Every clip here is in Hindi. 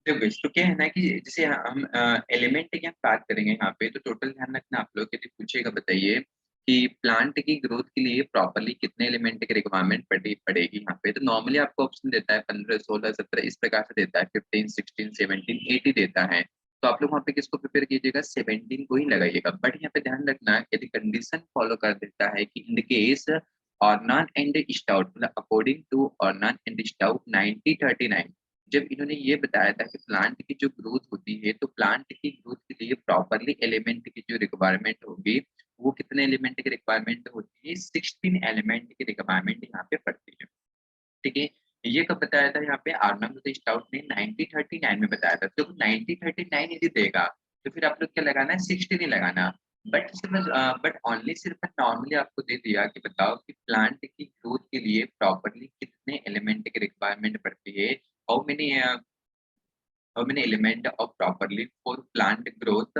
तो guys, तो क्या है ना कि जैसे हम एलिमेंट की हम बात करेंगे यहाँ पे, तो टोटल ध्यान रखना आप लोग, यदि पूछेगा बताइए कि प्लांट की ग्रोथ के लिए प्रॉपर्ली कितने एलिमेंट की रिक्वायरमेट पड़ेगी यहाँ पे, तो नॉर्मली आपको ऑप्शन देता है 15, 16, 17 इस प्रकार से देता है, 15, 16, 17, 18 देता है। तो आप लोग वहाँ पे किसको प्रिपेयर कीजिएगा, 17 को ही लगाइएगा। बट यहाँ पे ध्यान रखना, यदि कंडीशन फॉलो कर देता है कि इन केस ऑर्नान एंड स्टाउट, मतलब अकॉर्डिंग टू ऑर्नान एंड स्टाउट 1939, जब इन्होंने ये बताया था कि प्लांट की जो ग्रोथ होती है, तो प्लांट की ग्रोथ के लिए प्रॉपरली एलिमेंट की जो रिक्वायरमेंट होगी, वो कितने एलिमेंट की रिक्वायरमेंट होती है, 16 एलिमेंट की रिक्वायरमेंट यहाँ पे पड़ती है। ठीक है, ये कब बताया था यहाँ पे, आर्नल्ड स्टाउट ने 1939 में बताया था। तो 1939 यदि देगा तो फिर आप लोग क्या लगाना है, 16 ही लगाना। बट ऑनली सिर्फ नॉर्मली आपको दे दिया कि बताओ कि प्लांट की ग्रोथ के लिए प्रॉपरली कितने एलिमेंट की रिक्वायरमेंट पड़ती है, how many how many element of properly for plant growth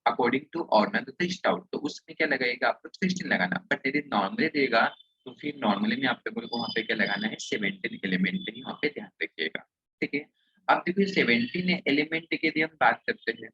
according to Orner the stout, तो उसमें क्या लगाएगा आप लोग, 16 लगाना। बट यदि नॉर्मली देगा तो फिर नॉर्मली में आप लोगों को वहाँ पे क्या लगाना है, 17 एलिमेंट ही वहाँ पे ध्यान रखिएगा। ठीक है, अब देखिए 17 एलिमेंट की यदि हम बात करते हैं,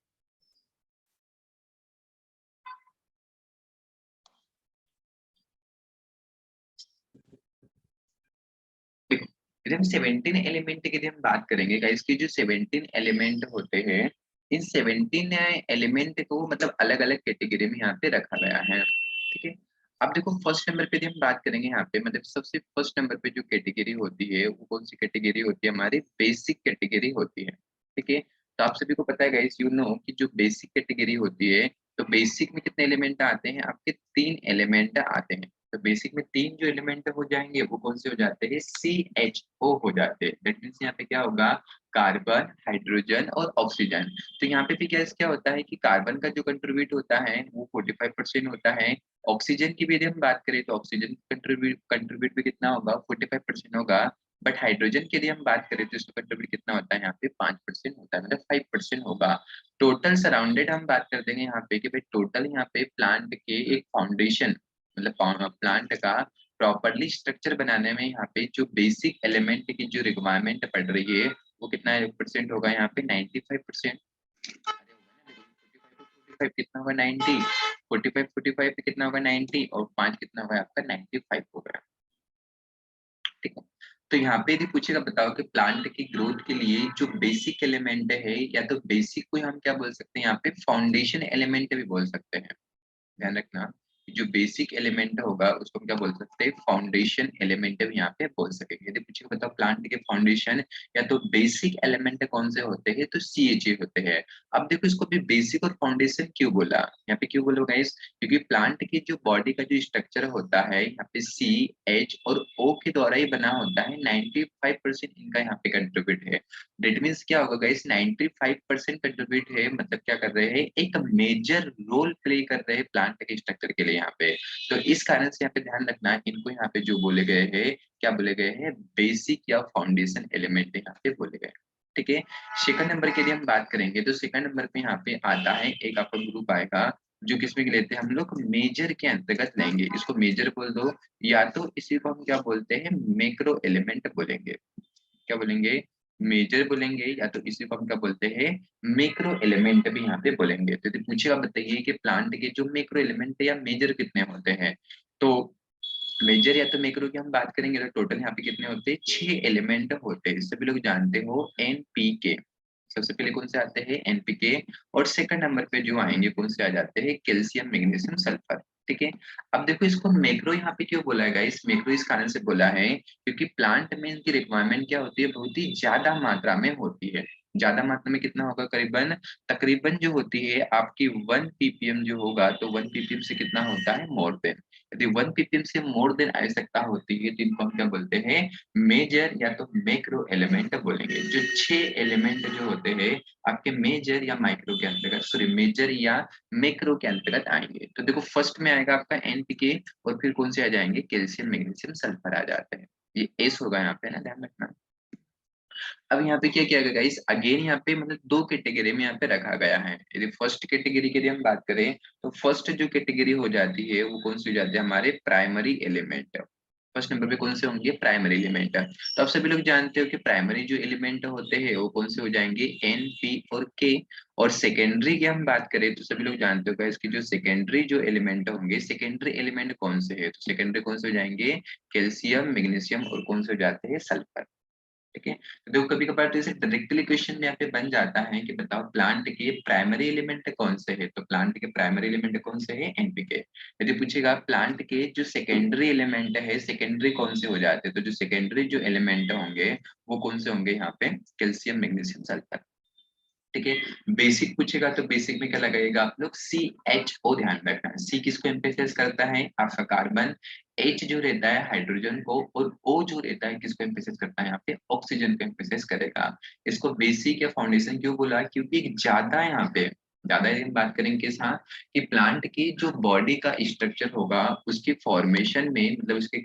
देखो यदि हम 17 एलिमेंट की यदि हम बात करेंगे गाइस, की जो 17 एलिमेंट होते हैं, इन 17 एलिमेंट को मतलब अलग अलग कैटेगरी में यहाँ पे रखा गया है। ठीक है, अब देखो फर्स्ट नंबर पे यदि हम बात करेंगे यहाँ पे, मतलब सबसे फर्स्ट नंबर पे जो कैटेगरी होती है वो कौन सी कैटेगरी होती है, हमारी बेसिक कैटेगरी होती है। ठीक है, तो आप सभी को पता है गाइस, यू नो कि जो बेसिक कैटेगरी होती है, तो बेसिक में कितने एलिमेंट आते हैं, आपके 3 एलिमेंट आते हैं। तो बेसिक में 3 जो एलिमेंट हो जाएंगे वो कौन से हो जाते हैं, CHO हो जाते हैं। दैट मीन्स यहाँ पे क्या होगा, कार्बन, हाइड्रोजन और ऑक्सीजन। तो यहाँ पे भी गैस क्या होता है कि कार्बन का जो कंट्रीब्यूट होता है वो 45% होता है। ऑक्सीजन की भी यदि हम बात करें तो ऑक्सीजन कंट्रीब्यूट भी कितना होगा, 45% होगा। बट हाइड्रोजन की यदि हम बात करें तो इसका कंट्रीब्यूट कितना होता है, यहाँ पे 5% होता है, मतलब 5% होगा। टोटल सराउंडेड हम बात कर देंगे यहाँ पे कि भाई टोटल यहाँ पे प्लांट के एक फाउंडेशन, मतलब प्लांट का प्रॉपरली स्ट्रक्चर बनाने में यहाँ पे जो बेसिक एलिमेंट की जो रिक्वायरमेंट पड़ रही है वो कितना परसेंट होगा, यहाँ पे 95%। 45 कितना होगा, 90, 45 पे कितना होगा, 90, और 5 कितना होगा आपका, 95 होगा। ठीक है, तो यहाँ पे यदि पूछेगा बताओ कि प्लांट की ग्रोथ के लिए जो बेसिक एलिमेंट है, या तो बेसिक को हम क्या बोल सकते हैं, यहाँ पे फाउंडेशन एलिमेंट भी बोल सकते हैं। ध्यान रखना, जो बेसिक एलिमेंट होगा उसको हम क्या बोल सकते हैं, फाउंडेशन एलिमेंट भी यहाँ पे बोल सकेंगे। यदि पूछेगा बताओ प्लांट के फाउंडेशन या तो बेसिक एलिमेंट कौन से होते हैं, तो CHA होते हैं। अब देखो इसको भी बेसिक और फाउंडेशन क्यों बोला, यहाँ पे क्यों बोलो गाइस, क्योंकि प्लांट की जो बॉडी का जो स्ट्रक्चर होता है यहाँ पे CH और O के द्वारा ही बना होता है। 95% इनका यहाँ पे कंट्रीब्यूट है। डेट मीन्स क्या होगा गाइस, 95% कंट्रीब्यूट है, मतलब क्या कर रहे हैं, एक मेजर रोल प्ले कर रहे हैं प्लांट के स्ट्रक्चर के लिए यहाँ पे। तो इस कारण से यहाँ पे ध्यान रखना, इनको यहाँ पे जो बोले गए हैं, क्या बोले गए हैं, बेसिक या फाउंडेशन एलिमेंट यहाँ पे बोले गए। ठीक है, सेकंड नंबर के लिए हम बात करेंगे तो सेकंड नंबर पे यहाँ पे आता है एक आपका ग्रुप आएगा, जो किसमें लेते हैं हम लोग, मेजर के अंतर्गत लेंगे। इसको मेजर बोल दो, या तो इसी को हम क्या बोलते हैं, मैक्रो एलिमेंट बोलेंगे। क्या बोलेंगे, मेजर बोलेंगे, या तो इसी को हम क्या बोलते हैं, मैक्रो एलिमेंट भी यहाँ पे बोलेंगे। तो यदि पूछेगा बताइए कि प्लांट के जो मैक्रो एलिमेंट या मेजर कितने होते हैं, तो मेजर या तो मैक्रो की हम बात करेंगे तो टोटल यहाँ पे कितने होते हैं, 6 एलिमेंट होते हैं। सभी लोग जानते हो NPK, सबसे पहले कौन से आते हैं, NPK। और सेकंड नंबर पे जो आएंगे कौन से आ जाते हैं, कैल्शियम, मैग्नीशियम, सल्फर। ठीक है, अब देखो इसको मैक्रो यहाँ पे क्यों बोला है गाइस, मैक्रो इस कारण से बोला है क्योंकि प्लांट में इनकी रिक्वायरमेंट क्या होती है, बहुत ही ज्यादा मात्रा में होती है। ज्यादा मात्रा में कितना होगा, करीबन तकरीबन जो होती है आपकी 1 ppm जो होगा, तो 1 ppm से कितना होता है, मोर देन। यदि 1 ppm से मोर देन आवश्यकता होती है तो इनको हम क्या बोलते हैं, मेजर या तो मैक्रो एलिमेंट बोलेंगे। जो 6 एलिमेंट जो होते हैं आपके मेजर या माइक्रो के अंतर्गत, सॉरी मेजर या मैक्रो के अंतर्गत आएंगे। तो देखो फर्स्ट में आएगा आपका NPK, और फिर कौन से आ जाएंगे, कैल्शियम, मैग्नीशियम, सल्फर आ जाते हैं। ये एस होगा यहाँ पे ना, ध्यान रखना। अब यहाँ पे क्या किया गया गाइस, अगेन यहाँ पे मतलब 2 कैटेगरी में यहाँ पे रखा गया है। यदि फर्स्ट कैटेगरी की यदि हम बात करें तो फर्स्ट जो कैटेगरी हो जाती है वो कौन सी हो जाती है, हमारे प्राइमरी एलिमेंट। फर्स्ट नंबर पे कौन से होंगे, प्राइमरी एलिमेंट। तो आप सभी लोग जानते हो कि प्राइमरी जो एलिमेंट होते हैं वो कौन से हो जाएंगे, एन, पी और के। और सेकेंडरी की हम बात करें तो सभी लोग जानते हो इसकी जो सेकेंडरी जो एलिमेंट होंगे, सेकेंडरी एलिमेंट कौन से है, तो सेकेंडरी कौन से हो जाएंगे, कैल्शियम, मैग्नीशियम और कौन से हो जाते हैं, सल्फर। ठीक है, तो देखो कभी कभार तो इसे डायरेक्टली क्वेश्चन यहाँ पे बन जाता है कि बताओ प्लांट के प्राइमरी एलिमेंट कौन से है, तो प्लांट के प्राइमरी एलिमेंट कौन से है, एनपीके। यदि पूछेगा प्लांट के जो सेकेंडरी एलिमेंट है, सेकेंडरी कौन से हो जाते हैं, तो जो सेकेंडरी जो एलिमेंट होंगे वो कौन से होंगे यहाँ पे, कैल्शियम, मैग्नीशियम, सल्फर। ठीक है, बेसिक पूछेगा तो बेसिक में क्या लगाएगा आप लोग, सी एच ओ, ध्यान रखना सी किसको एम्फेसाइज करता है, आपका कार्बन, एच जो रहता है हाइड्रोजन को, और ओ जो रहता है किसको एम्फेसाइज करता है, यहाँ पे ऑक्सीजन को एम्फेसाइज करेगा। इसको बेसिक या फाउंडेशन क्यों बोला, क्योंकि ज्यादा यहाँ पे ज्यादा हम बात करेंगे किस, हाँ, कि प्लांट की जो बॉडी का स्ट्रक्चर होगा उसकी फॉर्मेशन में, मतलब उसके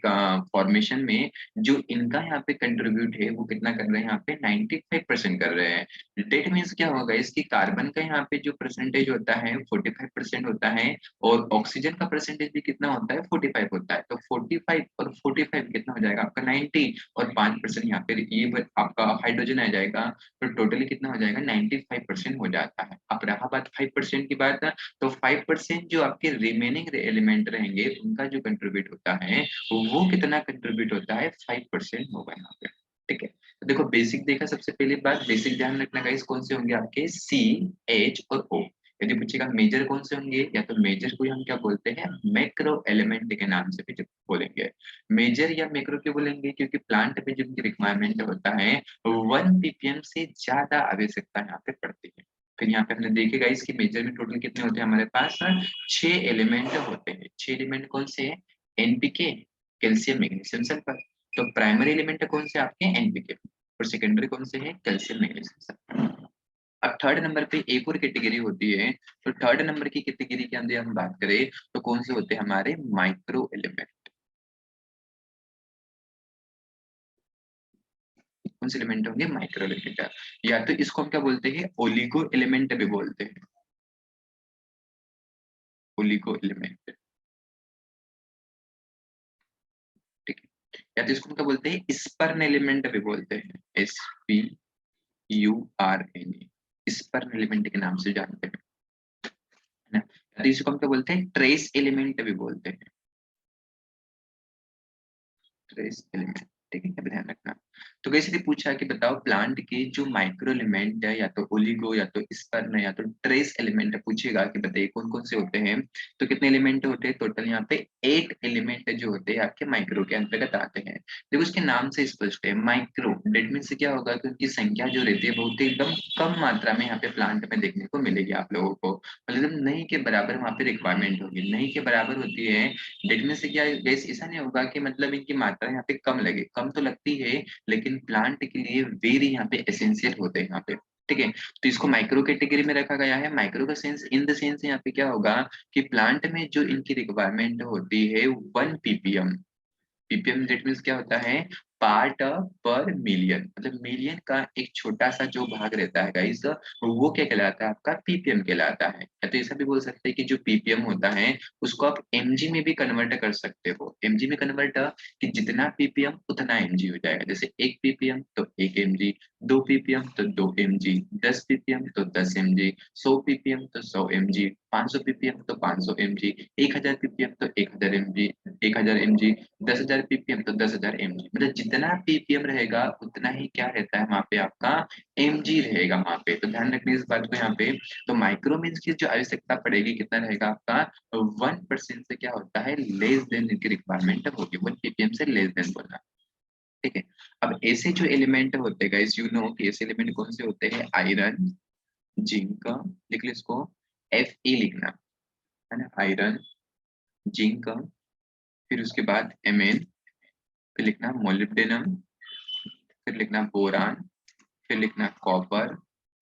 फॉर्मेशन में जो इनका यहाँ पे कंट्रीब्यूट है वो कितना कर रहे हैं, यहाँ पे 95% कर रहे हैं। डेट मीन्स क्या होगा, इसकी कार्बन का यहाँ पे जो परसेंटेज होता है 45% होता है, और ऑक्सीजन का परसेंटेज भी कितना होता है, 45 होता है। तो 45 और 45 कितना हो जाएगा आपका 90, और 5% यहाँ पे ये आपका हाइड्रोजन आ जाएगा, तो टोटली कितना हो जाएगा, 95% हो जाता है। अब रहा बात 5% की बात, तो 5% जो आपके रिमेनिंग एलिमेंट रहेंगे उनका जो कंट्रीब्यूट होता है वो कितना कंट्रीब्यूट होता है, 5% होगा यहाँ पे। ठीक है, तो देखो बेसिक देखा, सबसे पहली बात बेसिक ध्यान रखना गाइस, कौन से होंगे आपके, सी, एच और ओ। यदि पूछेगा मेजर कौन से होंगे, या तो मेजर को हम क्या बोलते हैं, मैक्रो एलिमेंट के नाम से भी जब बोलेंगे। मेजर या मैक्रो क्यों बोलेंगे, क्योंकि प्लांट पे जिनकी रिक्वायरमेंट होता है 1 ppm से ज्यादा आवश्यकता यहाँ पे पड़ती है। फिर यहाँ पे हमने देखे गाइस कि मेजर में टोटल कितने होते हैं हमारे पास, 6 एलिमेंट होते हैं। 6 एलिमेंट कौन से हैं, एनपीके, कैल्शियम, मैग्नीशियम, सल्फर। तो प्राइमरी एलिमेंट कौन से आपके, एनपीके, और सेकेंडरी कौन से है, कैल्शियम, मैग्नीशियम, सल्फर। अब थर्ड नंबर पे एक और कैटेगरी होती है, तो थर्ड नंबर की कैटेगरी के अंदर हम बात करें तो कौन से होते हैं हमारे, माइक्रो एलिमेंट। कौन से एलिमेंट होंगे, माइक्रो एलिमेंट। या तो इसको हम क्या बोलते हैं, ओलिगो एलिमेंट भी बोलते हैं, ओलिगो एलिमेंट। ठीक है, या तो इसको हम क्या बोलते हैं, स्पर्न एलिमेंट भी बोलते हैं, SPURN, स्पर्न एलिमेंट के नाम से जानते हैं, है ना। या तो इसको हम क्या बोलते हैं, ट्रेस एलिमेंट भी बोलते हैं, ट्रेस एलिमेंट। ठीक है, यहाँ पे ध्यान रखना। तो कैसे भी पूछा कि बताओ प्लांट के जो माइक्रो एलिमेंट है, या तो ओलिगो, या तो स्पर्न, या तो ट्रेस एलिमेंट पूछेगा कि बताइए कौन कौन से होते हैं, तो कितने एलिमेंट होते हैं, टोटल यहाँ पे 8 एलिमेंट जो होते हैं आपके माइक्रो के अंतर्गत आते हैं। देखो उसके नाम से स्पष्ट है, माइक्रो, डेट मीन से क्या होगा कि उनकी संख्या जो रहती है बहुत ही एकदम कम मात्रा में यहाँ पे प्लांट में देखने को मिलेगी आप लोगों को, मतलब नहीं के बराबर वहाँ पे रिक्वायरमेंट होगी, नहीं के बराबर होती है। डेट मीन से क्या, गैस ऐसा नहीं होगा कि मतलब इनकी मात्रा यहाँ पे कम लगे, कम तो लगती है लेकिन प्लांट के लिए वेरी यहाँ पे एसेंशियल होते हैं यहाँ पे। ठीक है, तो इसको माइक्रो कैटेगरी में रखा गया है। माइक्रो का सेंस इन द सेंस यहाँ पे क्या होगा कि प्लांट में जो इनकी रिक्वायरमेंट होती है 1 ppm, पीपीएम दैट मीन्स क्या होता है, पार्ट पर मिलियन, मतलब मिलियन का एक छोटा सा जो भाग रहता है गाइस, वो क्या कहलाता है, आपका पीपीएम कहलाता है। या तो ऐसा भी बोल सकते हैं कि जो पीपीएम होता है उसको आप एमजी में भी कन्वर्ट कर सकते हो। एमजी में कन्वर्ट कि जितना पीपीएम उतना एमजी हो जाएगा, जैसे 1 ppm तो 1 mg, 2 ppm तो 2 mg, 10 ppm तो 10 mg, 100 ppm तो 100 mg, 500 ppm तो 500 mg, 1000 ppm तो 1000 mg, 1000 mg, 10,000 ppm तो 10,000 mg, मतलब जितना पीपीएम रहेगा उतना ही क्या रहता है वहां पे आपका एमजी रहेगा वहां पे। तो ध्यान रखने इस बात को यहाँ पे। तो माइक्रो मीन्स की जो आवश्यकता पड़ेगी कितना रहेगा आपका, 1% से क्या होता है, लेस देन इनकी रिक्वायरमेंट होगी, 1 ppm से लेस देन बोलना। ठीक है, अब ऐसे जो एलिमेंट होते हैं गाइस, यू नो कि ऐसे एलिमेंट कौन से होते हैं, आयरन, जिंक, लिख लो इसको, Fe लिखना, है ना, आयरन, जिंक, फिर उसके बाद Mn, फिर लिखना मोलिब्डेनम, फिर लिखना बोरान, फिर लिखना कॉपर,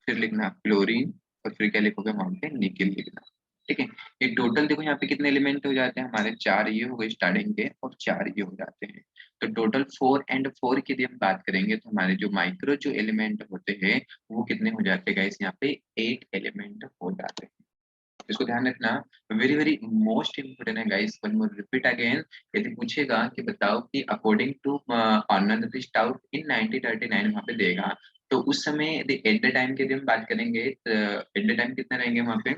फिर लिखना क्लोरीन, और फिर क्या लिखोगे वहां पे, निकेल लिखना। ठीक है, ये टोटल देखो यहाँ पे कितने एलिमेंट हो जाते हैं हमारे, 4 ये हो गए स्टार्टिंग के, और 4 ये हो जाते हैं। तो टोटल 4 की यदि हम बात करेंगे तो हमारे जो माइक्रो जो एलिमेंट होते हैं वो कितने हो जाते हैं गाइस, यहाँ पे 8 एलिमेंट हो जाते हैं। इसको ध्यान रखना, वेरी वेरी मोस्ट इंपोर्टेंट है guys. One more repeat again, यदि पूछेगा कि बताओ कि अकॉर्डिंग टू ऑनर स्टाउट इन 1939 वहाँ पे देगा, तो उस समय एट द टाइम के लिए हम बात करेंगे, एट द टाइम कितने रहेंगे वहाँ पे,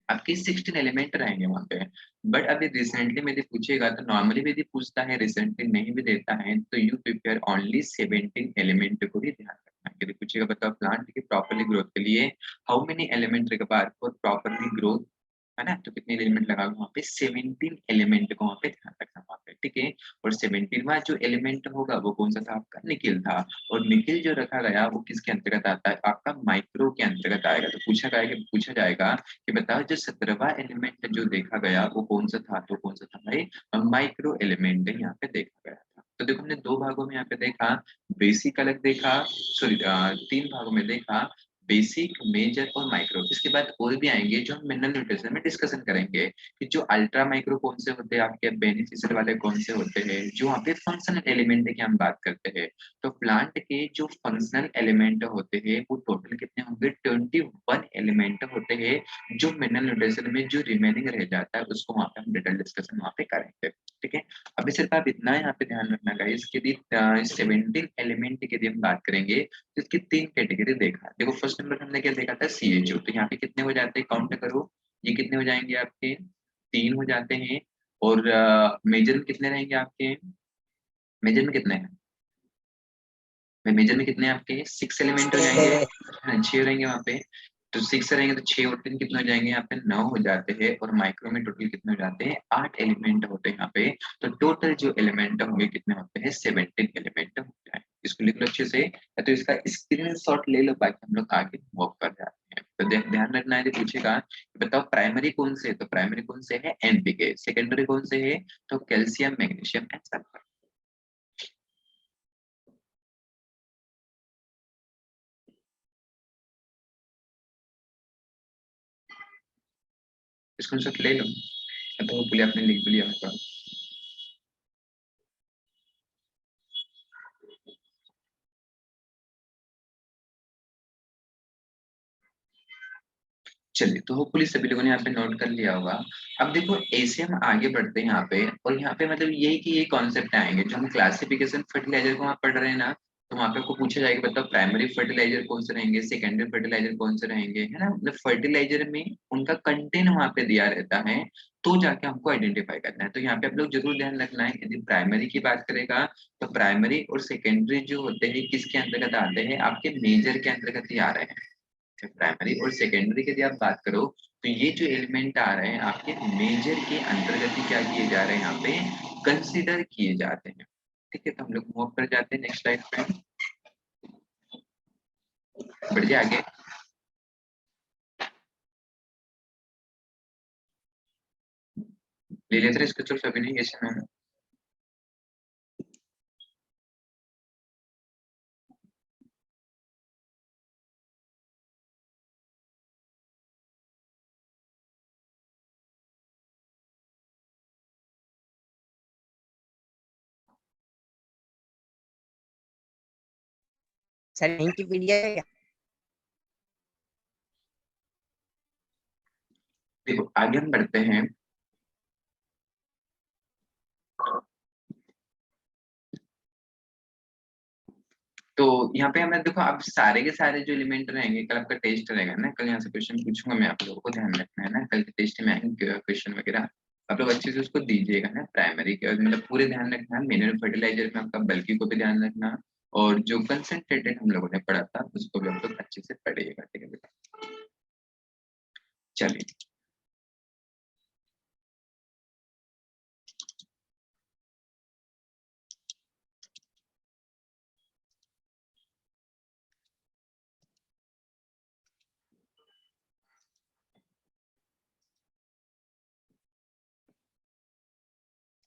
आपके 16 एलिमेंट रहेंगे वहाँ पे। बट अभी रिसेंटली में यदि पूछेगा तो नॉर्मली भी यदि पूछता है, रिसेंटली नहीं भी देता है, तो यू प्रिपेयर ओनली 17 एलिमेंट को ही ध्यान रखना है। यदि पूछेगा बताओ प्लांट की प्रॉपरली ग्रोथ के लिए how many element required for properly growth, है ना, तो कितने एलिमेंट लगा वहाँ पे, 17 एलिमेंट को वहाँ पे ध्यान रखना वहाँ पे, ठीक है। और 17वां जो एलिमेंट होगा वो कौन सा था, आपका निकिल था। और निकिल जो रखा गया वो किसके अंतर्गत आता है, आपका माइक्रो के अंतर्गत आएगा। तो पूछा जाएगा कि बताओ जो 17वां एलिमेंट जो देखा गया वो कौन सा था, तो कौन सा था भाई, माइक्रो एलिमेंट यहाँ पे देखा गया था। तो देखो हमने दो भागों में यहाँ पे देखा, बेसिक अलग देखा, सॉरी 3 भागों में देखा, बेसिक, मेजर और माइक्रो। इसके बाद और भी आएंगे जो हम मिनरल न्यूट्रिशन में डिस्कशन करेंगे कि जो अल्ट्रा माइक्रो कौन से होते हैं, आपके बेनिफिशियल वाले कौन से होते हैं, जो वहाँ पे फंक्शनल एलिमेंट की हम बात करते हैं। तो प्लांट के जो फंक्शनल एलिमेंट होते हैं वो टोटल कितने होंगे, 21 एलिमेंट होते हैं। जो मिनरल न्यूट्रिशन में जो रिमेनिंग रह जाता है उसको वहाँ पे हम डिटेल डिस्कशन वहाँ पे करेंगे, ठीक है। अभी सिर्फ आप इतना यहाँ पे ध्यान रखना गाइस कि 17 एलिमेंट की यदि हम बात करेंगे तो इसकी 3 कैटेगरी देखा। देखो फर्स्ट नंबर हमने क्या देखा था, CHO। तो यहाँ पे कितने हो जाते हैं, काउंट करो, ये कितने हो जाएंगे आपके, 3 हो जाते हैं। और मेजर में कितने रहेंगे आपके, मेजर में कितने हैं, मेजर में कितने आपके 6 एलिमेंट हो जाएंगे, 6 रहेंगे वहाँ पे। तो 6 रहेंगे तो 6 और 3 कितने हो जाएंगे, यहाँ पे 9 हो जाते हैं। और माइक्रो में टोटल कितने हो जाते हैं, 8 एलिमेंट होते हैं यहाँ पे। तो टोटल जो एलिमेंट होंगे कितने होते हैं, 17 एलिमेंट होते हैं। इसको लिख लो अच्छे से, या तो इसका स्क्रीनशॉट ले लो, बाकी हम लोग आगे मूव कर जाते हैं। तो ध्यान रखना है, पूछेगा बताओ प्राइमरी कौन से है, तो प्राइमरी कौन से है, NPK। सेकेंडरी कौन से है, तो calcium, magnesium and sulphur. Screenshot ले लो, तो होपफुली आपने लिख भी लिया होगा। चलिए, तो होपफुली सभी लोगों ने यहाँ पे नोट कर लिया होगा। अब देखो ऐसे हम आगे बढ़ते हैं यहाँ पे, और यहाँ पे मतलब यही कि ये कॉन्सेप्ट आएंगे जो हम क्लासिफिकेशन फर्टिलाइजर को वहाँ पढ़ रहे हैं ना। तो वहाँ पे आपको पूछा जाएगा बताओ प्राइमरी फर्टिलाइजर कौन से रहेंगे, सेकेंडरी फर्टिलाइजर कौन से रहेंगे, है ना। मतलब फर्टिलाइजर में उनका कंटेंट वहाँ पे दिया रहता है, तो जाके हमको आइडेंटिफाई करना है। तो यहाँ पे आप लोग जरूर ध्यान रखना है, यदि प्राइमरी की बात करेगा तो प्राइमरी और सेकेंडरी जो होते हैं किसके अंतर्गत आते हैं, आपके मेजर के अंतर्गत ही आ रहे हैं। प्राइमरी और सेकेंडरी की यदि आप बात करो तो ये जो एलिमेंट आ रहे हैं आपके मेजर के अंतर्गत ही क्या किए जा रहे हैं, यहाँ पे कंसिडर किए जाते हैं, ठीक है। तो हम लोग मूव कर जाते हैं नेक्स्ट स्लाइड पे, बढ़िए आगे। ले लेते हैं इसको, तो सभी नहीं ऐसे में। सर लिंक की पीडीएफ है क्या? देखो आगे हम बढ़ते हैं। तो यहाँ पे हमें देखो अब सारे के सारे जो एलिमेंट रहेंगे, कल आपका टेस्ट रहेगा ना, कल यहाँ से क्वेश्चन पूछूंगा मैं, आप लोगों को ध्यान रखना है ना, कल के टेस्ट में आएंगे क्वेश्चन वगैरह, आप लोग अच्छे से उसको दीजिएगा ना। प्राइमरी के मतलब पूरे ध्यान रखना, मिनरल फर्टिलाइजर में आपका बल्कि को भी ध्यान रखना, और जो कंसंट्रेटेड हम लोगों ने पढ़ा था उसको भी आप लोग अच्छे से पढ़िएगा।